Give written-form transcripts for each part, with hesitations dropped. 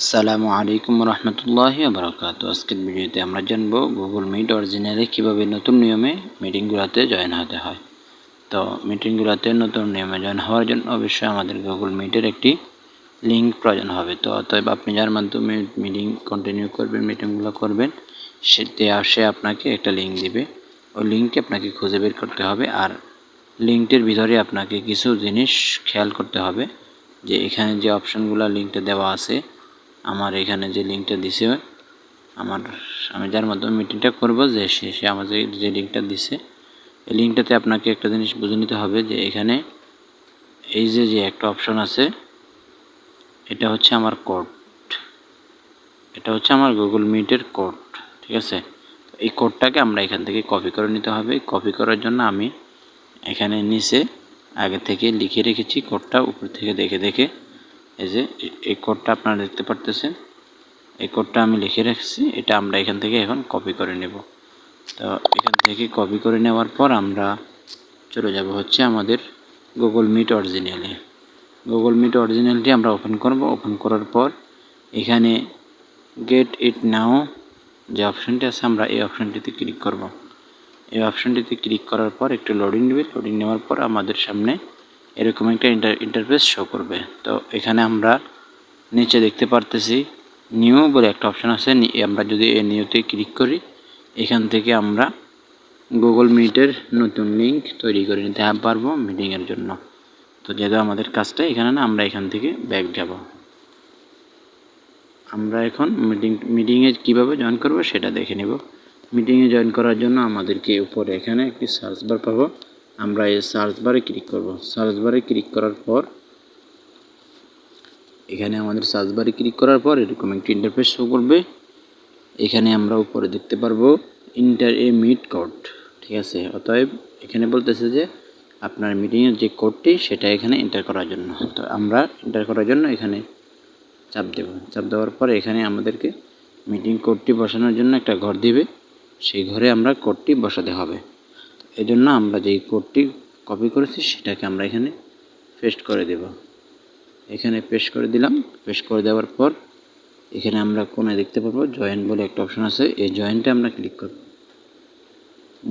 আসসালামু আলাইকুম রহমতুল্লাহি বারাকাতু। আজকের ভিডিওতে আমরা জানব গুগল মিট অরিজিনালে কিভাবে নতুন নিয়মে মিটিংগুলোতে জয়েন হতে হয়। তো মিটিংগুলোতে নতুন নিয়মে জয়েন হওয়ার জন্য অবশ্যই আমাদের গুগল মিটের একটি লিঙ্ক প্রয়োজন হবে। তো অতএব আপনি যার মাধ্যমে মিটিং কন্টিনিউ করবেন, মিটিংগুলো করবেন, সে আপনাকে একটা লিঙ্ক দিবে। ওই লিঙ্কটি আপনাকে খুঁজে বের করতে হবে। আর লিঙ্কটির ভিতরে আপনাকে কিছু জিনিস খেয়াল করতে হবে যে এখানে যে অপশানগুলো লিঙ্কটা দেওয়া আছে, আমার এখানে যে লিঙ্কটা দিছে আমি যার মাধ্যমে মিটিংটা করব, যে সে আমাদের যে লিঙ্কটা দিছে, এই লিঙ্কটাতে আপনাকে একটা জিনিস বুঝে নিতে হবে যে এখানে এই যে একটা অপশন আছে, এটা হচ্ছে আমার কোড, এটা হচ্ছে আমার গুগল মিটের কোড। ঠিক আছে, এই কোডটাকে আমরা এখান থেকে কপি করে নিতে হবে। কপি করার জন্য আমি এখানে নিচে আগে থেকে লিখে রেখেছি কোডটা, উপর থেকে দেখে দেখে এই যে এই কোডটা আপনারা দেখতে পারতেছেন, এই কোডটা আমি লিখে রাখছি। এটা আমরা এখান থেকে এখন কপি করে নেব। তো এখান থেকে কপি করে নেওয়ার পর আমরা চলে যাব হচ্ছে আমাদের গুগল মিট অরিজিনালে। গুগল মিট অরিজিনালটি আমরা ওপেন করব। ওপেন করার পর এখানে গেট ইট নাও যে অপশানটি আছে, আমরা এই অপশানটিতে ক্লিক করব। এই অপশানটিতে ক্লিক করার পর একটু লোডিং নেবে। লোডিং নেওয়ার পর আমাদের সামনে এরকম একটা ইন্টারফেস শো করবে। তো এখানে আমরা নিচে দেখতে পারতেছি নিউ বলে একটা অপশান আছে। আমরা যদি এই নিউতে ক্লিক করি, এখান থেকে আমরা গুগল মিটের নতুন লিঙ্ক তৈরি করে নিতে পারবো মিটিংয়ের জন্য। তো যেহেতু আমাদের কাজটা এখানে না, আমরা এখান থেকে ব্যাক যাব। আমরা এখন মিটিংয়ে কীভাবে জয়েন করব সেটা দেখে নেব। মিটিংয়ে জয়েন করার জন্য আমাদেরকে উপরে এখানে একটি সার্চ বার পাবো, আমরা এই সার্চ বারে ক্লিক করব। সার্চ বারে ক্লিক করার পর এখানে আমাদের সার্চ বারে ক্লিক করার পর এরকম একটি ইন্টারফেস শো করবে। এখানে আমরা উপরে দেখতে পারবো ইন্টার এ মিট কোড। ঠিক আছে, অতএব এখানে বলতেছে যে আপনার মিটিংয়ের যে কোডটি সেটা এখানে এন্টার করার জন্য। তো আমরা এন্টার করার জন্য এখানে চাপ দেব। চাপ দেওয়ার পরে এখানে আমাদেরকে মিটিং কোডটি বসানোর জন্য একটা ঘর দিবে, সেই ঘরে আমরা কোডটি বসাতে হবে। এই জন্য আমরা যেই কোডটি কপি করেছি সেটাকে আমরা এখানে পেস্ট করে দেব। এখানে পেস্ট করে দিলাম। পেস্ট করে দেওয়ার পর এখানে আমরা কোণে দেখতে পাবো জয়েন বলে একটা অপশন আছে, এই জয়েন্টে আমরা ক্লিক করব।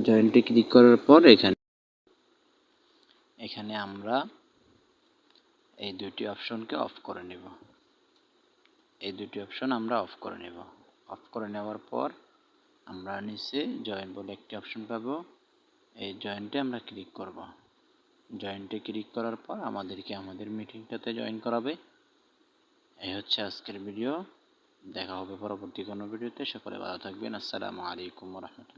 জয়েন্টে ক্লিক করার পর এখানে আমরা এই দুটি অপশনকে অফ করে নেব। এই দুটি অপশন আমরা অফ করে নেব। অফ করে নেওয়ার পর আমরা নিচে জয়েন বলে একটি অপশন পাবো, এই জয়েন্টে আমরা ক্লিক করব। জয়েন্টে ক্লিক করার পর আমাদেরকে আমাদের মিটিংটাতে জয়েন করাবে। এই হচ্ছে আজকের ভিডিও। দেখা হবে পরবর্তী কোনো ভিডিওতে। সকলে ভালো থাকবেন। আসসালামু আলাইকুম ওয়া রাহমাতুল্লাহ।